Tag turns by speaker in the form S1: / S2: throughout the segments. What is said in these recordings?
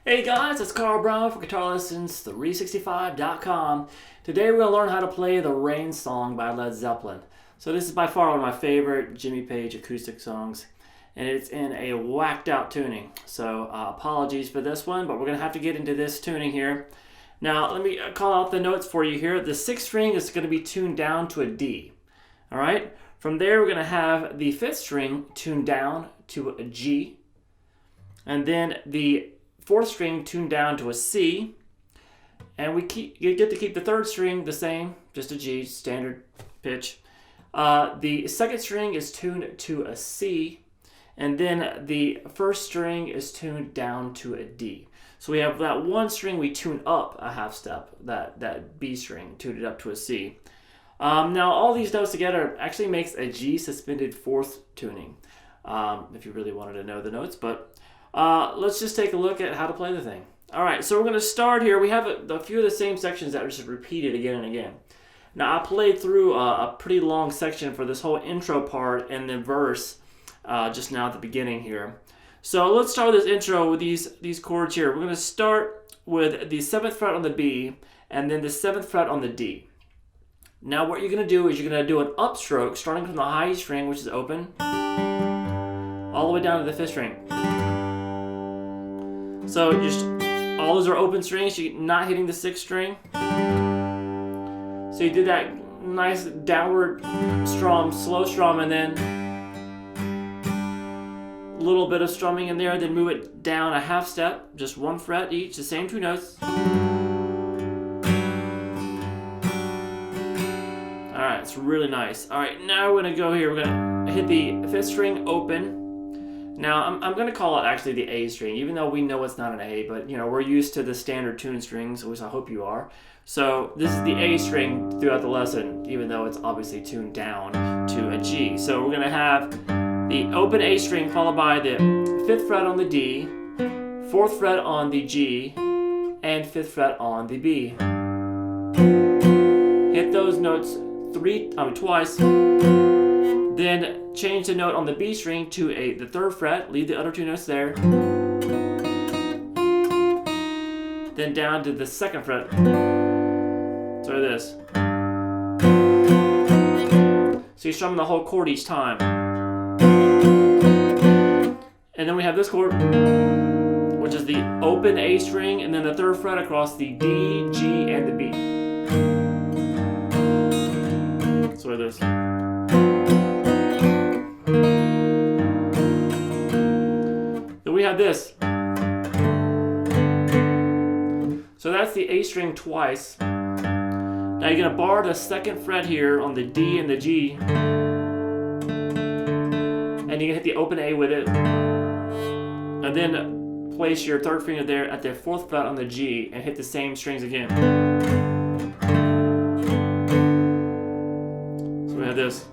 S1: Hey guys, it's Carl Brown for GuitarLessons365.com. Today we're going to learn how to play the Rain Song by Led Zeppelin. So this is by far one of my favorite Jimmy Page acoustic songs, and it's in a whacked out tuning. So apologies for this one, but we're going to have to get into this tuning here. Now let me call out the notes for you here. The 6th string is going to be tuned down to a D. Alright, from there we're going to have the 5th string tuned down to a G, and then the 4th string tuned down to a C, and you get to keep the 3rd string the same, just a G, standard pitch. The 2nd string is tuned to a C, and then the 1st string is tuned down to a D. So we have that one string we tune up a half step, that B string, tuned it up to a C. Now all these notes together actually makes a G suspended 4th tuning, if you really wanted to know the notes, but let's just take a look at how to play the thing. Alright, so we're going to start here. We have a few of the same sections that are just repeated again and again. Now I played through a pretty long section for this whole intro part and the verse just now at the beginning here. So let's start with this intro with these chords here. We're going to start with the 7th fret on the B and then the 7th fret on the D. Now what you're going to do is you're going to do an upstroke starting from the high string, which is open, all the way down to the 5th string. So just all those are open strings, you're not hitting the 6th string. So you did that nice downward strum, slow strum, and then a little bit of strumming in there, then move it down a half step, just 1 fret each, the same 2 notes. Alright, it's really nice. Alright, now we're going to go here, we're going to hit the 5th string open. Now, I'm going to call it actually the A string, even though we know it's not an A, but you know, we're used to the standard tune strings, at least I hope you are. So this is the A string throughout the lesson, even though it's obviously tuned down to a G. So we're going to have the open A string followed by the 5th fret on the D, 4th fret on the G, and 5th fret on the B. Hit those notes twice. Then change the note on the B string to the 3rd fret, leave the other 2 notes there. Then down to the 2nd fret. So this. So you strum the whole chord each time. And then we have this chord, which is the open A string, and then the 3rd fret across the D, G, and the B. So this. We have this. So that's the A string twice. Now you're going to bar the 2nd fret here on the D and the G, and you're going to hit the open A with it, and then place your 3rd finger there at the 4th fret on the G and hit the same strings again. So we have this.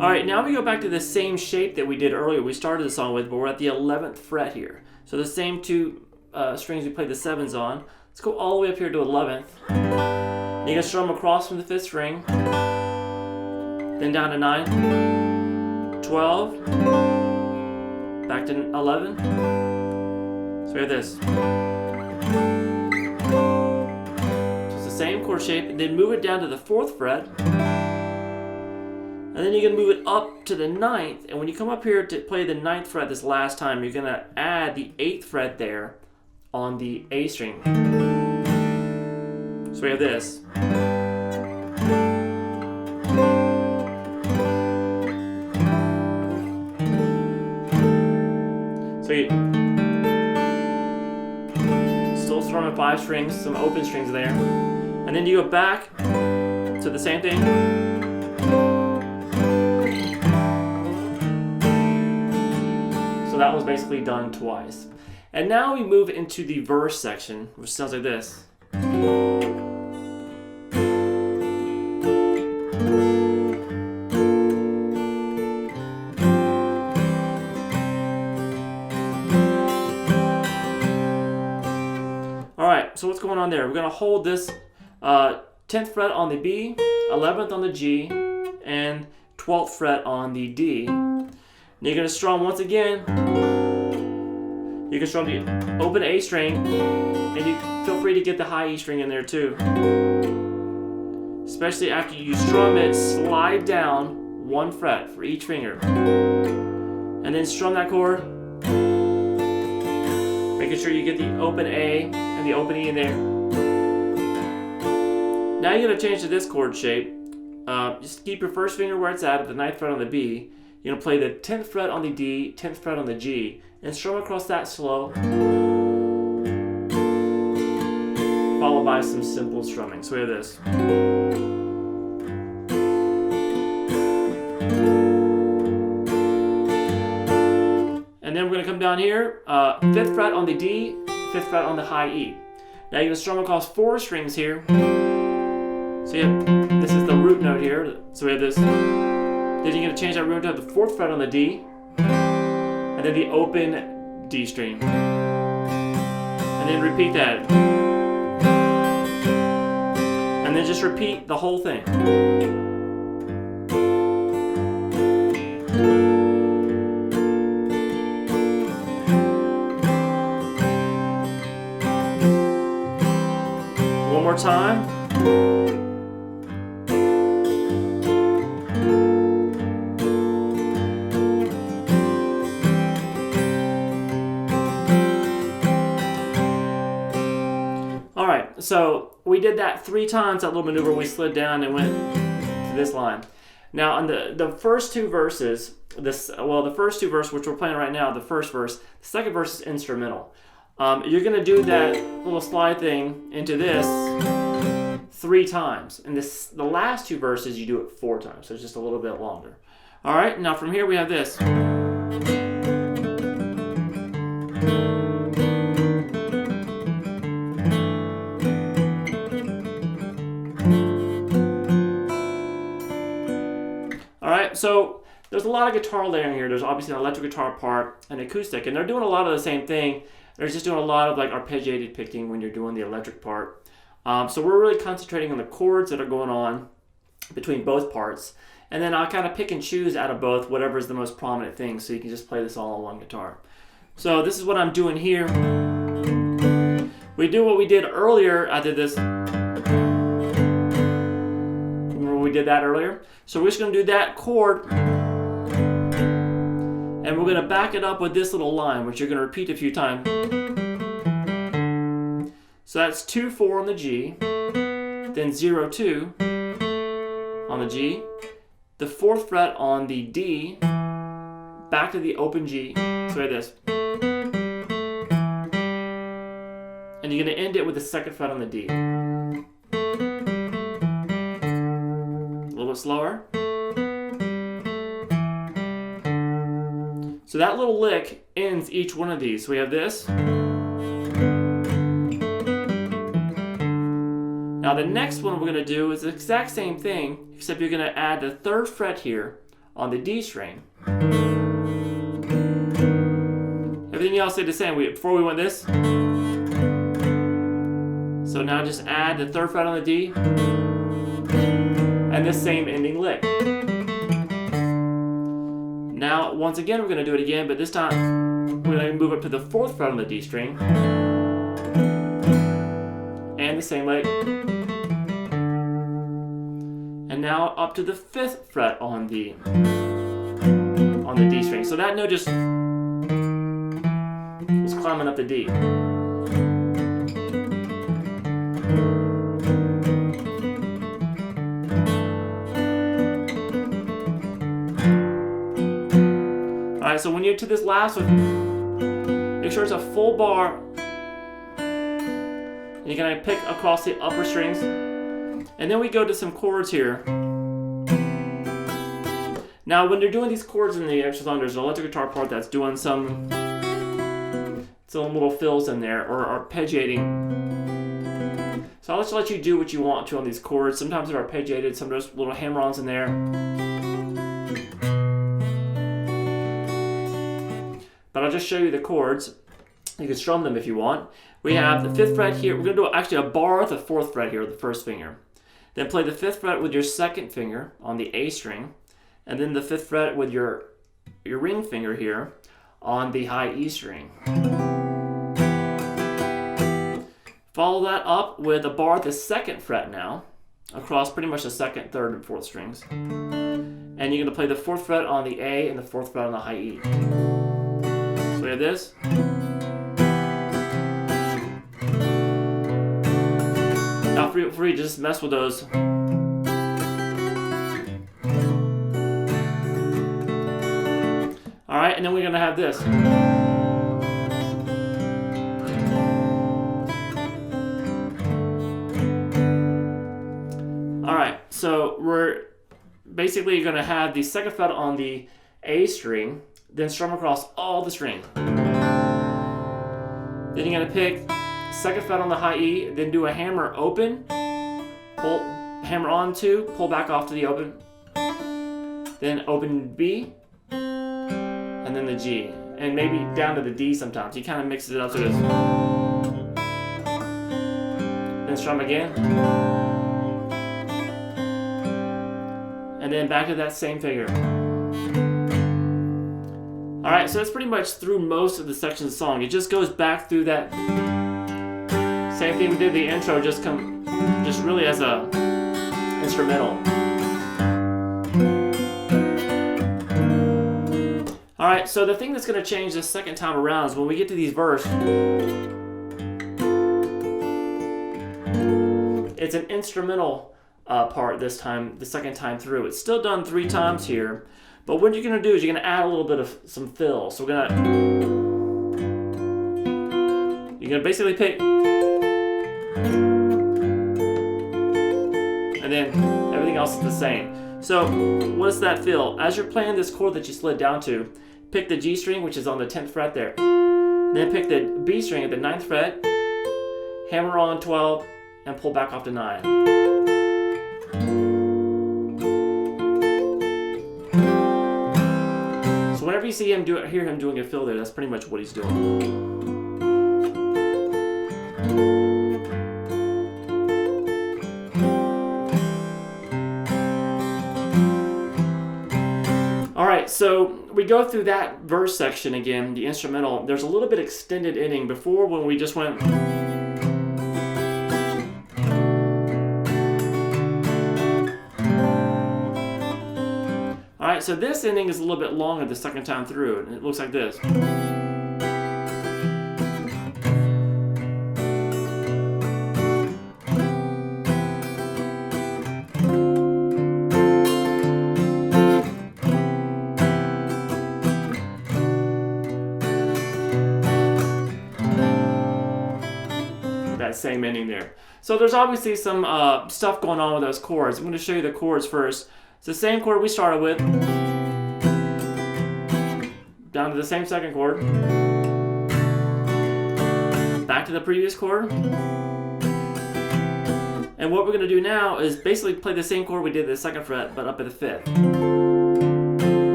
S1: Alright, now we go back to the same shape that we did earlier, we started the song with, but we're at the 11th fret here. So the same 2 strings we played the 7s on. Let's go all the way up here to 11th. You're going to strum across from the 5th string, then down to 9, 12, back to 11. So we have this. So it's the same chord shape, and then move it down to the 4th fret. And then you're going to move it up to the 9th, and when you come up here to play the 9th fret this last time, you're going to add the 8th fret there on the A string. So we have this. So you still strumming 5 strings, some open strings there. And then you go back to the same thing. That was basically done twice. And now we move into the verse section, which sounds like this. Alright, so what's going on there? We're going to hold this 10th fret on the B, 11th on the G, and 12th fret on the D. And you're going to strum once again. You can strum the open A string, and you feel free to get the high E string in there too. Especially after you strum it, slide down 1 fret for each finger. And then strum that chord, making sure you get the open A and the open E in there. Now you're going to change to this chord shape. Just keep your first finger where it's at the 9th fret on the B. You're going to play the 10th fret on the D, 10th fret on the G, and strum across that slow, followed by some simple strumming. So we have this. And then we're going to come down here, 5th fret on the D, 5th fret on the high E. Now you're going to strum across 4 strings here. So you have, this is the root note here. So we have this. Then you're going to change that root note to the 4th fret on the D, and then the open D string. And then repeat that. And then just repeat the whole thing. One more time. Alright, so we did that 3 times, that little maneuver. We slid down and went to this line. Now on the first 2 verses, the first 2 verses, which we're playing right now, the first verse, the second verse is instrumental. You're going to do that little slide thing into this 3 times. And the last 2 verses, you do it 4 times, so it's just a little bit longer. Alright, now from here we have this. Alright, so there's a lot of guitar layering here. There's obviously an electric guitar part, an acoustic, and they're doing a lot of the same thing. They're just doing a lot of like arpeggiated picking when you're doing the electric part. So we're really concentrating on the chords that are going on between both parts. And then I'll kind of pick and choose out of both whatever is the most prominent thing, so you can just play this all on one guitar. So this is what I'm doing here. We do what we did earlier. I did this. Remember we did that earlier? So we're just going to do that chord, and we're going to back it up with this little line, which you're going to repeat a few times. So that's 2-4 on the G, then 0-2 on the G, the 4th fret on the D, back to the open G, so like this. And you're going to end it with the 2nd fret on the D. A little bit slower. So that little lick ends each one of these. So we have this. Now the next one we're going to do is the exact same thing, except you're going to add the 3rd fret here on the D string. Everything else stayed the same. Before we went this. So now just add the 3rd fret on the D and the same ending lick. Now once again we're going to do it again, but this time we're going to move up to the 4th fret on the D string and the same lick. And now up to the 5th fret on the D string. So that note just was climbing up the D. Alright, so when you're to this last one, make sure it's a full bar. And you're going to pick across the upper strings. And then we go to some chords here. Now when you're doing these chords in the extra song, there's an electric guitar part that's doing some little fills in there, or arpeggiating. So I'll just let you do what you want to on these chords. Sometimes they're arpeggiated, some there's little hammer-ons in there. But I'll just show you the chords. You can strum them if you want. We have the 5th fret here. We're going to do actually a bar with the 4th fret here, the first finger. Then play the 5th fret with your 2nd finger on the A string, and then the 5th fret with your ring finger here on the high E string. Follow that up with a bar at the 2nd fret now, across pretty much the 2nd, 3rd, and 4th strings. And you're going to play the 4th fret on the A and the 4th fret on the high E. So we have this. Now feel free to just mess with those. Alright, and then we're going to have this. Alright, so we're basically going to have the 2nd fret on the A string, then strum across all the strings. Then you're going to pick 2nd fret on the high E, then do a hammer open, pull, hammer on 2, pull back off to the open, then open B, and then the G, and maybe down to the D sometimes. You kind of mix it up so this. Then strum again. And then back to that same figure. Alright, so that's pretty much through most of the sections of the song. It just goes back through that same thing we did the intro, just really as a instrumental. Alright, so the thing that's going to change this second time around is when we get to these verses, it's an instrumental part this time, the second time through. It's still done 3 times here, but what you're going to do is you're going to add a little bit of some fill. So you're going to basically pick, and then everything else is the same. So what is that fill? As you're playing this chord that you slid down to, pick the G string, which is on the 10th fret there. Then pick the B string at the 9th fret, hammer on 12, and pull back off to 9. So whenever you see him hear him doing a fill there, that's pretty much what he's doing. Alright, so we go through that verse section again, the instrumental. There's a little bit extended ending before when we just went. Alright, so this ending is a little bit longer the second time through, and it looks like this. That same ending there. So there's obviously some stuff going on with those chords. I'm going to show you the chords first. It's the same chord we started with, down to the same second chord, back to the previous chord, and what we're going to do now is basically play the same chord we did at the 2nd fret, but up at the 5th.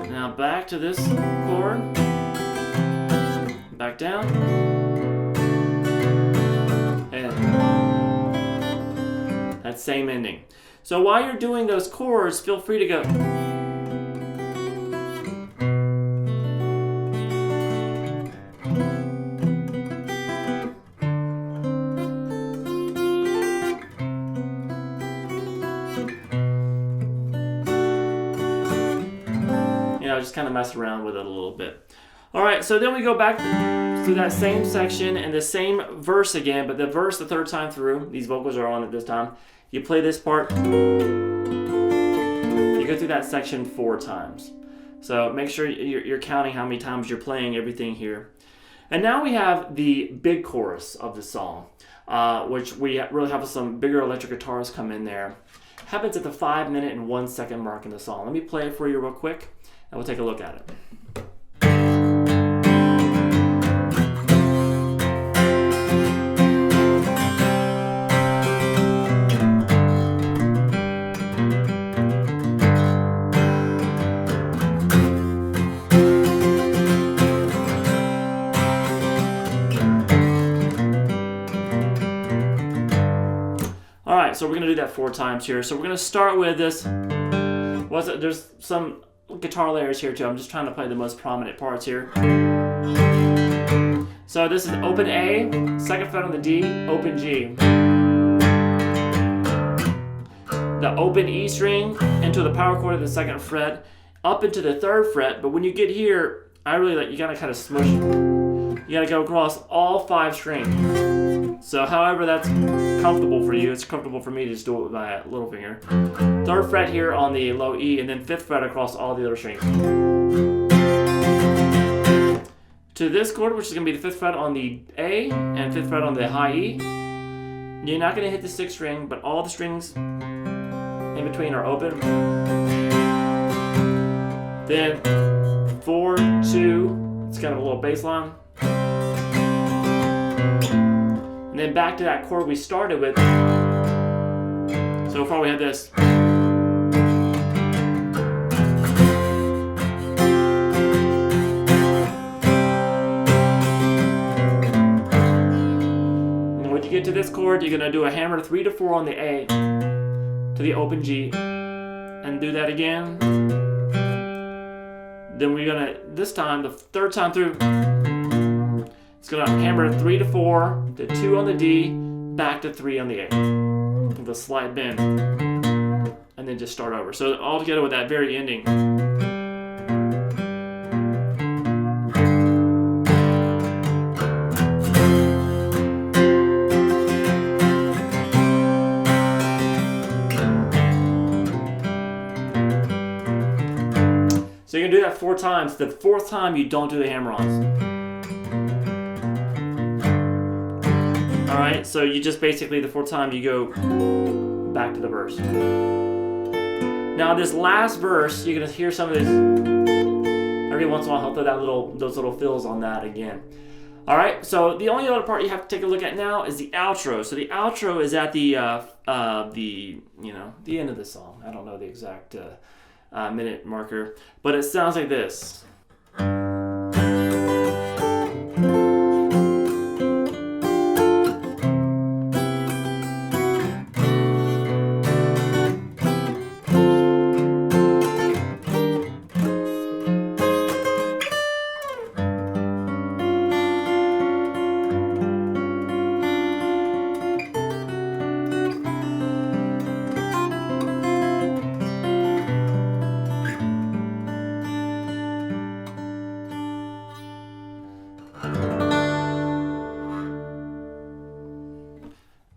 S1: Now back to this chord, back down, and that same ending. So while you're doing those chords, feel free to go. Just kind of mess around with it a little bit. Alright, so then we go back through that same section and the same verse again, but the verse the 3rd time through. These vocals are on it this time. You play this part, you go through that section 4 times. So make sure you're counting how many times you're playing everything here. And now we have the big chorus of the song, which we really have some bigger electric guitars come in there. Happens at the 5 minute and 1 second mark in the song. Let me play it for you real quick, and we'll take a look at it. right, so we're gonna do that 4 times here. So we're gonna start with this. There's some guitar layers here too. I'm just trying to play the most prominent parts here. So this is open A, 2nd fret on the D, open G. The open E string into the power chord of the 2nd fret, up into the 3rd fret. But when you get here, I really like, you gotta kind of smush. You gotta go across all 5 strings. So however that's comfortable for you, it's comfortable for me to just do it with my little finger. 3rd fret here on the low E, and then 5th fret across all the other strings. To this chord, which is going to be the 5th fret on the A and 5th fret on the high E. You're not going to hit the 6th string, but all the strings in between are open. Then 4, 2, it's kind of a little bass line. And then back to that chord we started with. So far we have this. Get to this chord, you're gonna do a hammer 3 to 4 on the A to the open G, and do that again. Then we're gonna, this time, the 3rd time through, it's gonna hammer 3 to 4 to 2 on the D, back to 3 on the A, with a slight bend, and then just start over. So all together with that very ending. So you're going to do that 4 times. The 4th time you don't do the hammer-ons. Alright, so you just basically, the 4th time you go back to the verse. Now this last verse, you're going to hear some of this. Every once in a while I'll throw those little fills on that again. Alright, so the only other part you have to take a look at now is the outro. So the outro is at the end of the song. I don't know the exact minute marker, but it sounds like this.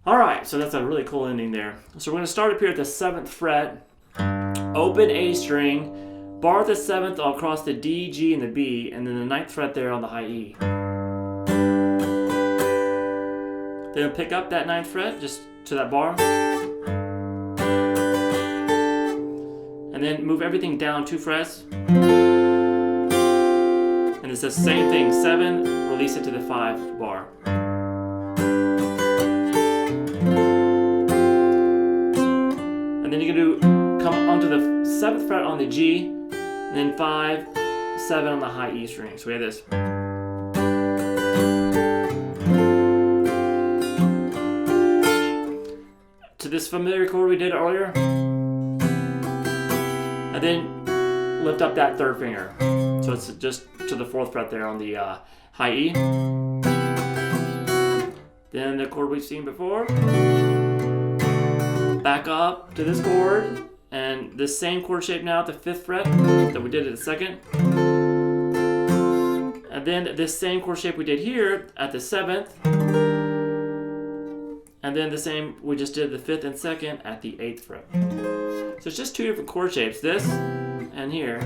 S1: Alright, so that's a really cool ending there. So we're going to start up here at the 7th fret, open A string, bar the 7th across the D, G, and the B, and then the 9th fret there on the high E. Then pick up that 9th fret just to that bar, and then move everything down 2 frets. And it's the same thing, 7, release it to the 5 bar. And then you're going to come onto the 7th fret on the G, and then 5, 7 on the high E string. So we have this. To this familiar chord we did earlier. And then lift up that 3rd finger. So it's just to the 4th fret there on the high E. Then the chord we've seen before. Back up to this chord, and the same chord shape now at the 5th fret that we did at the 2nd. And then this same chord shape we did here at the 7th. And then the same we just did the 5th and 2nd at the 8th fret. So it's just 2 different chord shapes, this and here.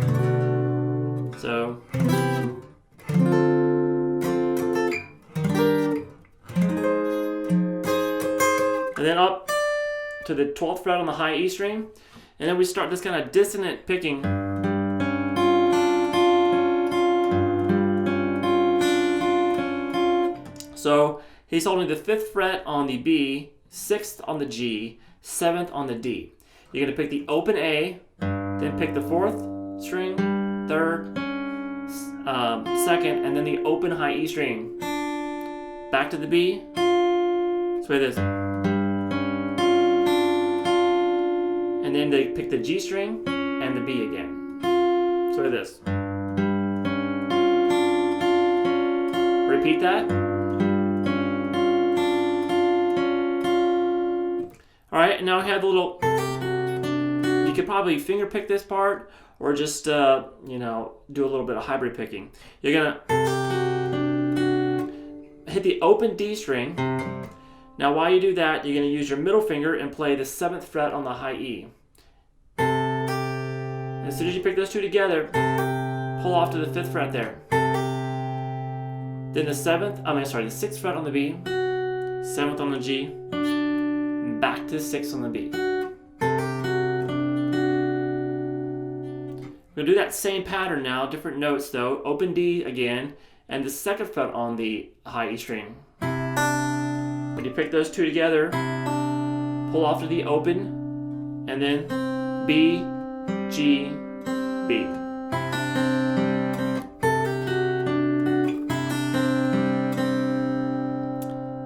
S1: So and then up to the 12th fret on the high E string, and then we start this kind of dissonant picking. So he's holding the 5th fret on the B, 6th on the G, 7th on the D. You're going to pick the open A, then pick the 4th string, 3rd, 2nd, and then the open high E string. Back to the B. So it is. and then they pick the G string and the B again. So look at this. Repeat that. All right, and now I have a little, you could probably finger pick this part or just, you know, do a little bit of hybrid picking. You're gonna hit the open D string. Now while you do that, you're gonna use your middle finger and play the 7th fret on the high E. As soon as you pick those two together, pull off to the 5th fret there. Then the 6th fret on the B, 7th on the G, back to the 6th on the B. We're gonna do that same pattern now, different notes though. Open D again, and the 2nd fret on the high E string. When you pick those two together, pull off to the open, and then B, G, B.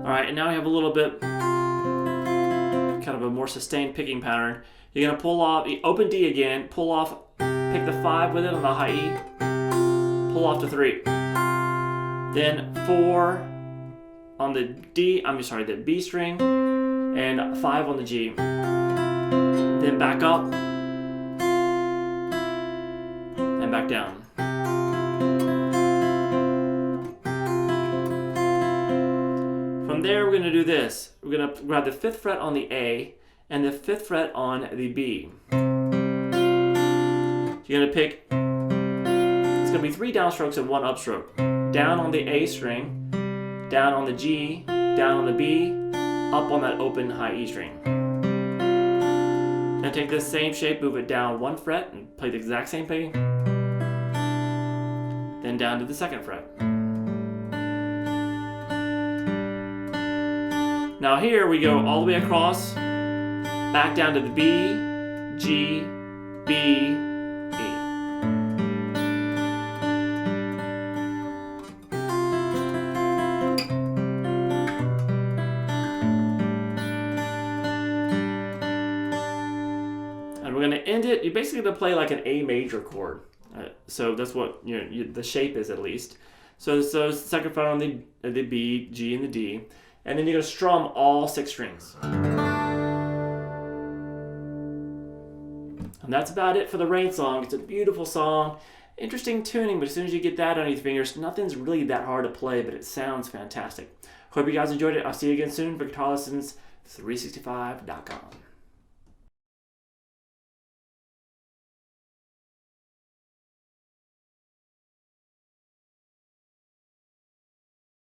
S1: Alright, and now we have a little bit, kind of a more sustained picking pattern. You're gonna pull off, open D again, pull off, pick the 5 with it on the high E, pull off to 3. Then 4 on the the B string, and 5 on the G. Then back up, and back down. From there, we're gonna do this. We're gonna grab the 5th fret on the A, and the 5th fret on the B. You're gonna pick, it's gonna be 3 downstrokes and 1 upstroke. Down on the A string, down on the G, down on the B, up on that open high E string. Then take this same shape, move it down 1 fret, and play the exact same thing. Then down to the 2nd fret. Now here we go all the way across, back down to the B, G, B, E. And we're going to end it, you're basically going to play like an A major chord. So that's what the shape is at least. So 2nd fret on the B, G, and the D. And then you're going to strum all 6 strings. And that's about it for the Rain song. It's a beautiful song, interesting tuning, but as soon as you get that on your fingers, nothing's really that hard to play, but it sounds fantastic. Hope you guys enjoyed it. I'll see you again soon for guitarlessons365.com.